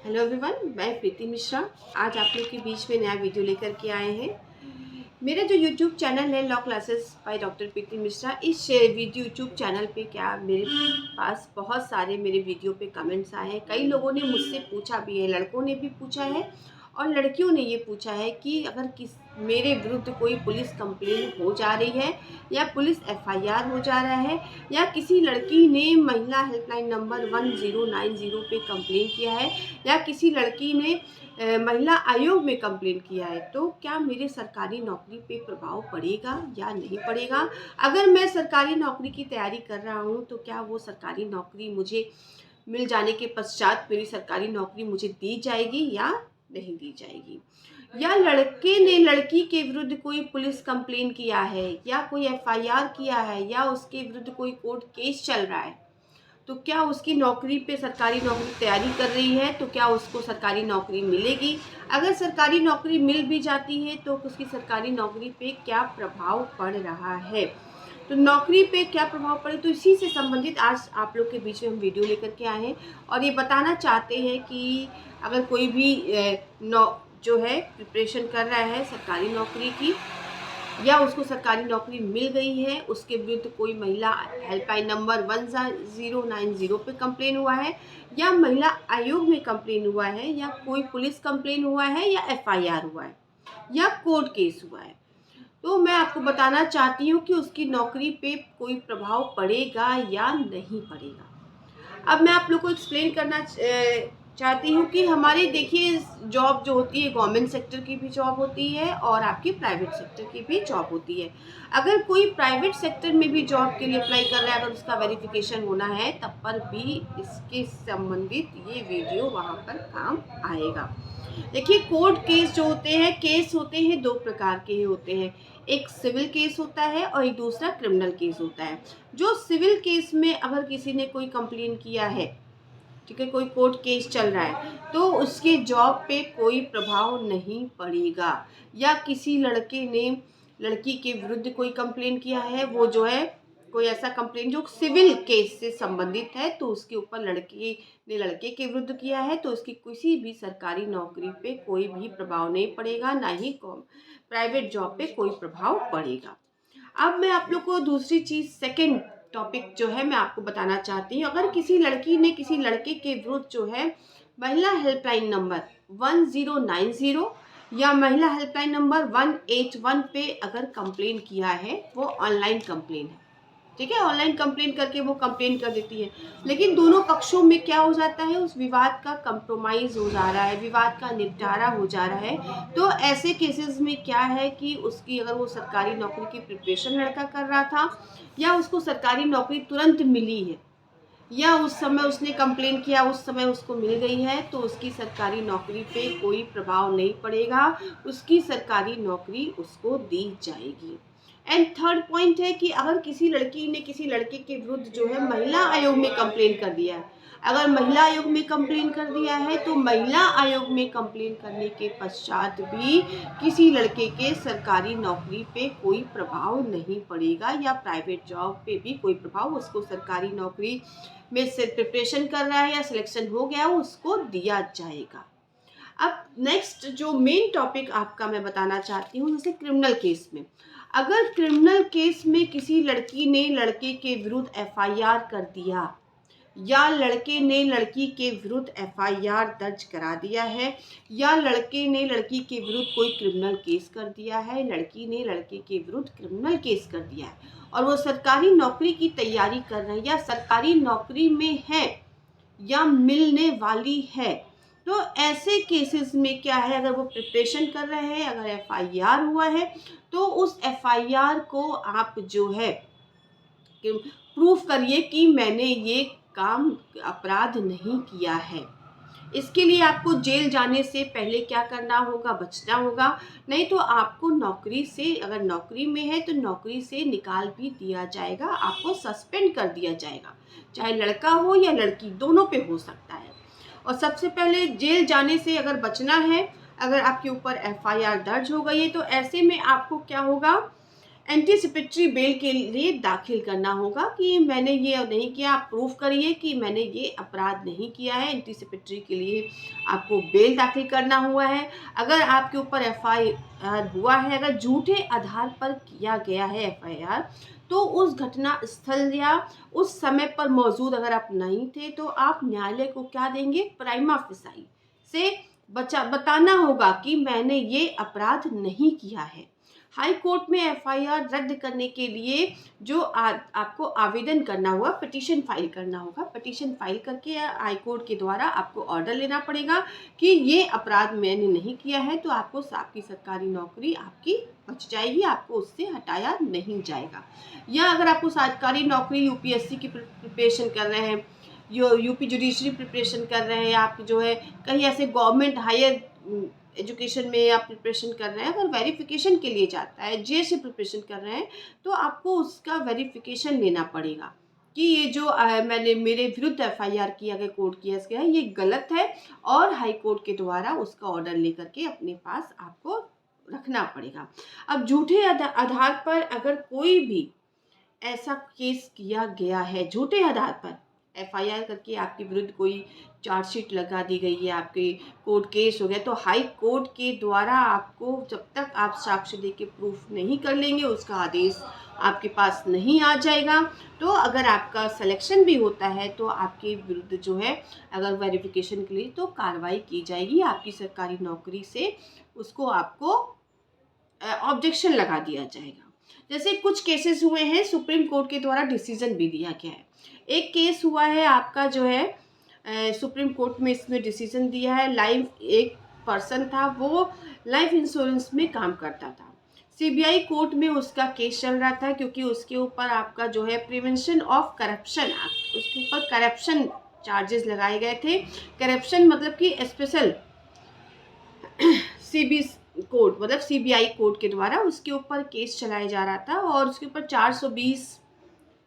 Hello everyone, मैं प्रीति मिश्रा आज आप लोग के बीच में नया वीडियो लेकर के आए हैं। मेरा जो यूट्यूब चैनल है law classes by doctor Preeti Mishra, इस वीडियो यूट्यूब चैनल पे क्या मेरे पास बहुत सारे मेरे वीडियो पे कमेंट्स आए हैं। कई लोगों ने मुझसे पूछा भी है, लड़कों ने भी पूछा है और लड़कियों ने ये पूछा है कि अगर मेरे विरुद्ध कोई पुलिस कंप्लेन हो जा रही है या पुलिस एफआईआर हो जा रहा है या किसी लड़की ने महिला हेल्पलाइन नंबर 1090 पे कंप्लेन किया है या किसी लड़की ने महिला आयोग में कंप्लेन किया है, तो क्या मेरे सरकारी नौकरी पे प्रभाव पड़ेगा या नहीं पड़ेगा। अगर मैं सरकारी नौकरी की तैयारी कर रहा हूँ तो क्या वो सरकारी नौकरी मुझे मिल जाने के पश्चात मेरी सरकारी नौकरी मुझे दी जाएगी या नहीं दी जाएगी। या लड़के ने लड़की के विरुद्ध कोई पुलिस कंप्लेन किया है या कोई एफआईआर किया है या उसके विरुद्ध कोई कोर्ट केस चल रहा है, तो क्या उसकी नौकरी पे सरकारी नौकरी तैयारी कर रही है तो क्या उसको सरकारी नौकरी मिलेगी। अगर सरकारी नौकरी मिल भी जाती है तो उसकी सरकारी नौकरी पे क्या प्रभाव पड़ रहा है, तो नौकरी पे क्या प्रभाव पड़े, तो इसी से संबंधित आज आप लोग के बीच में हम वीडियो लेकर के आए हैं और ये बताना चाहते हैं कि अगर कोई भी जो है प्रिपरेशन कर रहा है सरकारी नौकरी की या उसको सरकारी नौकरी मिल गई है, उसके विरुद्ध कोई महिला हेल्पलाइन नंबर 1090 पे कंप्लेन हुआ है या महिला आयोग में कंप्लेन हुआ है या कोई पुलिस कंप्लेन हुआ है या एफआईआर हुआ है या कोर्ट केस हुआ है, तो मैं आपको बताना चाहती हूँ कि उसकी नौकरी पे कोई प्रभाव पड़ेगा या नहीं पड़ेगा। अब मैं आप लोग को एक्सप्लेन करना चाहती हूँ कि हमारी देखिए जॉब जो होती है गवर्नमेंट सेक्टर की भी जॉब होती है और आपकी प्राइवेट सेक्टर की भी जॉब होती है। अगर कोई प्राइवेट सेक्टर में भी जॉब के लिए अप्लाई कर रहा है, अगर उसका वेरिफिकेशन होना है तब पर भी इसके संबंधित ये वीडियो वहाँ पर काम आएगा। देखिए कोर्ट केस जो होते हैं, केस होते हैं दो प्रकार के होते हैं, एक सिविल केस होता है और एक दूसरा क्रिमिनल केस होता है। जो सिविल केस में अगर किसी ने कोई कंप्लेन किया है, ठीक है, कोई कोर्ट केस चल रहा है, तो उसके जॉब पे कोई प्रभाव नहीं पड़ेगा। या किसी लड़के ने लड़की के विरुद्ध कोई कंप्लेन किया है, वो जो है कोई ऐसा कंप्लेन जो सिविल केस से संबंधित है, तो उसके ऊपर लड़की ने लड़के के विरुद्ध किया है तो उसकी किसी भी सरकारी नौकरी पे कोई भी प्रभाव नहीं पड़ेगा, ना ही प्राइवेट जॉब पे कोई प्रभाव पड़ेगा। अब मैं आप लोग को दूसरी चीज़ सेकंड टॉपिक जो है मैं आपको बताना चाहती हूँ। अगर किसी लड़की ने किसी लड़के के विरुद्ध जो है महिला हेल्पलाइन नंबर 1090 या महिला हेल्पलाइन नंबर 181 पे अगर कंप्लेन किया है, वो ऑनलाइन कंप्लेन है, ठीक है, ऑनलाइन कंप्लेन करके वो कंप्लेन कर देती है, लेकिन दोनों पक्षों में क्या हो जाता है, उस विवाद का कंप्रोमाइज़ हो जा रहा है, विवाद का निपटारा हो जा रहा है। तो ऐसे केसेस में क्या है कि उसकी अगर वो सरकारी नौकरी की प्रिपरेशन लड़का कर रहा था या उसको सरकारी नौकरी तुरंत मिली है या उस समय उसने कंप्लेन किया उस समय उसको मिल गई है, तो उसकी सरकारी नौकरी पे कोई प्रभाव नहीं पड़ेगा, उसकी सरकारी नौकरी उसको दी जाएगी। एंड थर्ड पॉइंट है कि अगर किसी लड़की ने किसी लड़के के विरुद्ध जो है महिला आयोग में कंप्लेन कर दिया है, अगर महिला आयोग में कंप्लेन कर दिया है तो महिला आयोग में कंप्लेन करने के पश्चात भी किसी लड़के के सरकारी नौकरी पे कोई प्रभाव नहीं पड़ेगा या प्राइवेट जॉब पे भी कोई प्रभाव, उसको सरकारी नौकरी में से प्रिपरेशन कर रहा है या सिलेक्शन हो गया उसको दिया जाएगा। अब नेक्स्ट जो मेन टॉपिक आपका मैं बताना चाहती हूँ, जैसे क्रिमिनल केस में, अगर क्रिमिनल केस में किसी लड़की ने लड़के के विरुद्ध एफआईआर कर दिया या लड़के ने लड़की के विरुद्ध एफआईआर दर्ज करा दिया है या लड़के ने लड़की के विरुद्ध कोई क्रिमिनल केस कर दिया है, लड़की ने लड़के के विरुद्ध क्रिमिनल केस कर दिया है और वो सरकारी नौकरी की तैयारी कर रहे हैं या सरकारी नौकरी में है या मिलने वाली है, तो ऐसे केसेस में क्या है, अगर वो प्रिपरेशन कर रहे हैं, अगर एफआईआर हुआ है तो उस एफआईआर को आप जो है प्रूफ करिए कि मैंने ये काम अपराध नहीं किया है। इसके लिए आपको जेल जाने से पहले क्या करना होगा, बचना होगा, नहीं तो आपको नौकरी से, अगर नौकरी में है तो नौकरी से निकाल भी दिया जाएगा, आपको सस्पेंड कर दिया जाएगा, चाहे लड़का हो या लड़की, दोनों पे हो सकता है। और सबसे पहले जेल जाने से अगर बचना है, अगर आपके ऊपर एफआईआर दर्ज हो गई है तो ऐसे में आपको क्या होगा एंटीसिपेटरी बेल के लिए दाखिल करना होगा कि मैंने ये नहीं किया। आप प्रूफ करिए कि मैंने ये अपराध नहीं किया है। एंटीसिपेटरी के लिए आपको बेल दाखिल करना हुआ है। अगर आपके ऊपर एफआईआर हुआ है, अगर झूठे आधार पर किया गया है एफआईआर, तो उस घटना स्थल या उस समय पर मौजूद अगर आप नहीं थे तो आप न्यायालय को क्या देंगे, प्राइमा फेसाई से बताना होगा कि मैंने ये अपराध नहीं किया है। हाई कोर्ट में एफआईआर रद्द करने के लिए जो आपको आवेदन करना होगा, पिटीशन फाइल करना होगा। पिटीशन फाइल करके हाई कोर्ट के द्वारा आपको ऑर्डर लेना पड़ेगा कि ये अपराध मैंने नहीं किया है, तो आपकी सरकारी नौकरी आपकी बच जाएगी, आपको उससे हटाया नहीं जाएगा। या अगर आपको सरकारी नौकरी यूपीएससी की प्रिपरेशन कर रहे हैं, यूपी जुडिशरी प्रिपरेशन कर रहे हैं, आप जो है कहीं ऐसे गवर्नमेंट हायर एजुकेशन में आप प्रिपरेशन कर रहे हैं, अगर वेरिफिकेशन के लिए जाता है, जेएससी प्रिपरेशन कर रहे हैं, तो आपको उसका वेरिफिकेशन लेना पड़ेगा कि ये जो मैंने मेरे विरुद्ध एफआईआर किया गया, कोर्ट केस गया है, ये गलत है और हाई कोर्ट के द्वारा उसका ऑर्डर लेकर के अपने पास आपको रखना पड़ेगा। अब झूठे आधार पर अगर कोई भी ऐसा केस किया गया है, झूठे आधार पर एफआईआर करके आपके विरुद्ध कोई चार्जशीट लगा दी गई है, आपके कोर्ट केस हो गया, तो हाई कोर्ट के द्वारा आपको जब तक आप साक्ष्य देके प्रूफ नहीं कर लेंगे, उसका आदेश आपके पास नहीं आ जाएगा। तो अगर आपका सिलेक्शन भी होता है तो आपके विरुद्ध जो है अगर वेरिफिकेशन के लिए तो कार्रवाई की जाएगी, आपकी सरकारी नौकरी से उसको आपको ऑब्जेक्शन लगा दिया जाएगा। जैसे कुछ केसेस हुए हैं, सुप्रीम कोर्ट के द्वारा डिसीजन भी दिया गया है। एक केस हुआ है आपका जो है सुप्रीम कोर्ट में इसमें डिसीजन दिया है। एक पर्सन था, वो लाइफ इंश्योरेंस में काम करता था। सीबीआई कोर्ट में उसका केस चल रहा था क्योंकि उसके ऊपर आपका जो है प्रिवेंशन ऑफ करप्शन एक्ट, उसके ऊपर करप्शन चार्जेस लगाए गए थे। करप्शन मतलब कि स्पेशल सीबी कोर्ट मतलब सीबीआई कोर्ट के द्वारा उसके ऊपर केस चलाया जा रहा था और उसके ऊपर 420,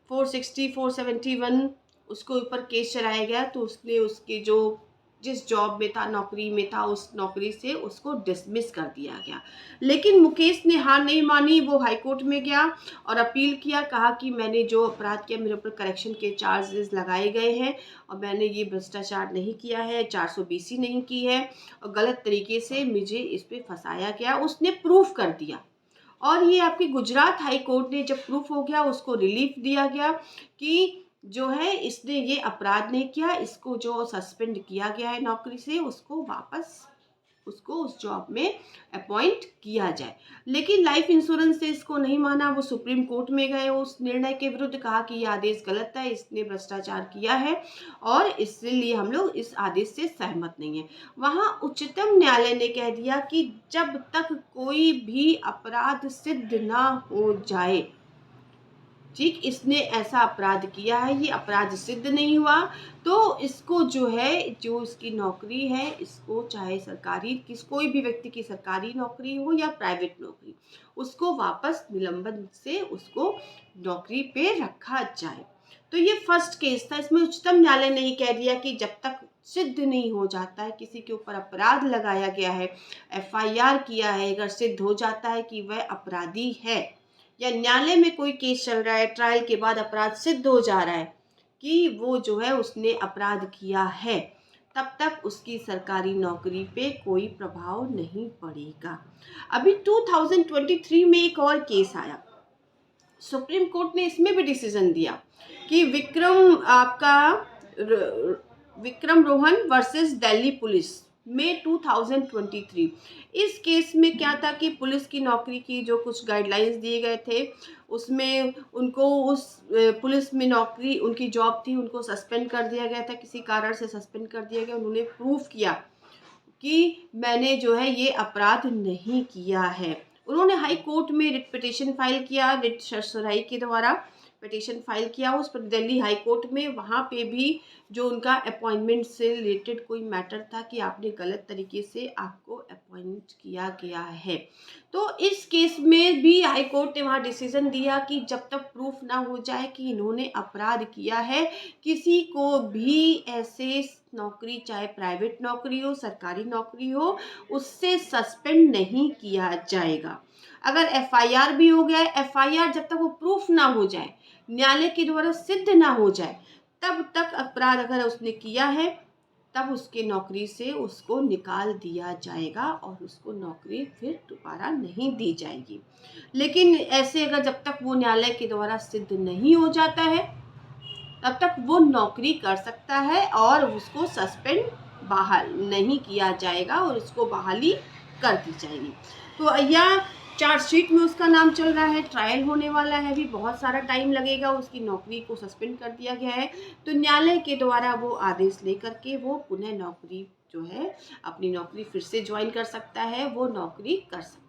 460, 471 उसके ऊपर केस चलाया गया। तो उसने उसके जो जिस जॉब में था, नौकरी में था, उस नौकरी से उसको डिसमिस कर दिया गया। लेकिन मुकेश ने हार नहीं मानी, वो हाई कोर्ट में गया और अपील किया, कहा कि मैंने जो अपराध किया, मेरे ऊपर करेक्शन के चार्जेस लगाए गए हैं और मैंने ये भ्रष्टाचार नहीं किया है, 420 नहीं की है और गलत तरीके से मुझे इस पर फंसाया गया। उसने प्रूफ कर दिया और ये आपकी गुजरात हाई कोर्ट ने जब प्रूफ हो गया उसको रिलीफ दिया गया कि जो है इसने ये अपराध नहीं किया, इसको जो सस्पेंड किया गया है नौकरी से उसको वापस उसको उस जॉब में अपॉइंट किया जाए। लेकिन लाइफ इंश्योरेंस से इसको नहीं माना, वो सुप्रीम कोर्ट में गए उस निर्णय के विरुद्ध, कहा कि ये आदेश गलत है, इसने भ्रष्टाचार किया है और इसलिए हम लोग इस आदेश से सहमत नहीं है। वहाँ उच्चतम न्यायालय ने कह दिया कि जब तक कोई भी अपराध सिद्ध ना हो जाए, ठीक, इसने ऐसा अपराध किया है, ये अपराध सिद्ध नहीं हुआ, तो इसको जो है जो इसकी नौकरी है, इसको चाहे सरकारी कोई भी व्यक्ति की सरकारी नौकरी हो या प्राइवेट नौकरी, उसको वापस निलंबन से उसको नौकरी पे रखा जाए। तो ये फर्स्ट केस था। इसमें उच्चतम न्यायालय ने ही कह दिया कि जब तक सिद्ध नहीं हो जाता है, किसी के ऊपर अपराध लगाया गया है, एफआईआर किया है, अगर सिद्ध हो जाता है कि वह अपराधी है या न्यायालय में कोई केस चल रहा है, ट्रायल के बाद अपराध सिद्ध हो जा रहा है कि वो जो है उसने अपराध किया है, तब तक उसकी सरकारी नौकरी पे कोई प्रभाव नहीं पड़ेगा। अभी 2023 में एक और केस आया, सुप्रीम कोर्ट ने इसमें भी डिसीजन दिया कि विक्रम रोहन वर्सेस दिल्ली पुलिस में 2023। इस केस में क्या था कि पुलिस की नौकरी की जो कुछ गाइडलाइंस दिए गए थे उसमें उनको उस पुलिस में नौकरी उनकी जॉब थी, उनको सस्पेंड कर दिया गया था, किसी कारण से सस्पेंड कर दिया गया। उन्होंने प्रूफ किया कि मैंने जो है ये अपराध नहीं किया है। उन्होंने हाई कोर्ट में रिट पिटीशन फाइल किया, रिट सरसराई के द्वारा पिटीशन फाइल किया उस पर दिल्ली हाई कोर्ट में। वहाँ पे भी जो उनका अपॉइंटमेंट से रिलेटेड कोई मैटर था कि आपने गलत तरीके से आपको अपॉइंट किया गया है। तो इस केस में भी हाई कोर्ट ने वहाँ डिसीजन दिया कि जब तक प्रूफ ना हो जाए कि इन्होंने अपराध किया है, किसी को भी ऐसे नौकरी, चाहे प्राइवेट नौकरी हो, सरकारी नौकरी हो, उससे सस्पेंड नहीं किया जाएगा। अगर एफआईआर भी हो गया है, एफआईआर जब तक वो प्रूफ ना हो जाए, न्यायालय के द्वारा सिद्ध ना हो जाए, तब तक अपराध अगर उसने किया है, तब उसके नौकरी से उसको निकाल दिया जाएगा और उसको नौकरी फिर दोबारा नहीं दी जाएगी। लेकिन ऐसे अगर जब तक वो न्यायालय के द्वारा सिद्ध नहीं हो जाता है, तब तक वो नौकरी कर सकता है और उसको सस्पेंड बहाल नहीं किया जाएगा और उसको बहाली कर दी जाएगी। तो यह चार्जशीट में उसका नाम चल रहा है, ट्रायल होने वाला है, भी बहुत सारा टाइम लगेगा, उसकी नौकरी को सस्पेंड कर दिया गया है। तो न्यायालय के द्वारा वो आदेश लेकर के वो पुनः नौकरी जो है, अपनी नौकरी फिर से ज्वाइन कर सकता है, वो नौकरी कर सकता है।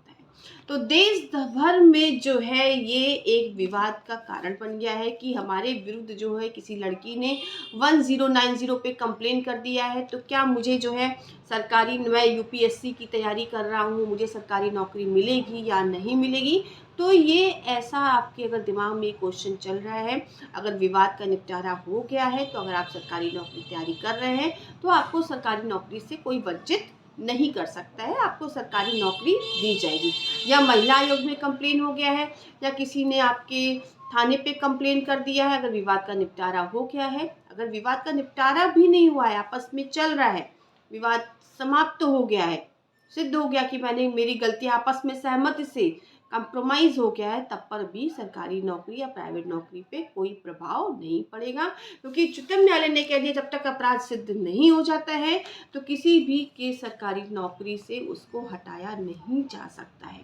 तो देश भर में जो है ये एक विवाद का कारण बन गया है कि हमारे विरुद्ध जो है किसी लड़की ने 1090 पे कंप्लेन कर दिया है, तो क्या मुझे जो है सरकारी, मैं यूपीएससी की तैयारी कर रहा हूँ, मुझे सरकारी नौकरी मिलेगी या नहीं मिलेगी। तो ये ऐसा आपके अगर दिमाग में क्वेश्चन चल रहा है, अगर विवाद का निपटारा हो गया है, तो अगर आप सरकारी नौकरी की तैयारी कर रहे हैं, तो आपको सरकारी नौकरी से कोई वंचित नहीं कर सकता है, आपको सरकारी नौकरी दी जाएगी। या महिला आयोग में कंप्लेन हो गया है, या किसी ने आपके थाने पे कंप्लेन कर दिया है, अगर विवाद का निपटारा हो गया है, अगर विवाद का निपटारा भी नहीं हुआ है, आपस में चल रहा है, विवाद समाप्त तो हो गया है, सिद्ध हो गया कि मेरी गलती, आपस में सहमति से कंप्रोमाइज़ हो गया है, तब पर भी सरकारी नौकरी या प्राइवेट नौकरी पे कोई प्रभाव नहीं पड़ेगा, क्योंकि उच्चतम न्यायालय ने कह दिया जब तक अपराध सिद्ध नहीं हो जाता है, तो किसी भी के सरकारी नौकरी से उसको हटाया नहीं जा सकता है।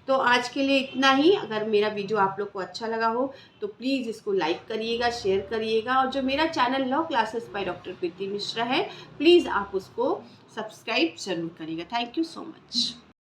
तो आज के लिए इतना ही। अगर मेरा वीडियो आप लोग को अच्छा लगा हो तो प्लीज़ इसको लाइक करिएगा, शेयर करिएगा, और जो मेरा channel law classes by doctor Preeti Mishra है, प्लीज़ आप उसको सब्सक्राइब ज़रूर करिएगा। Thank you so much.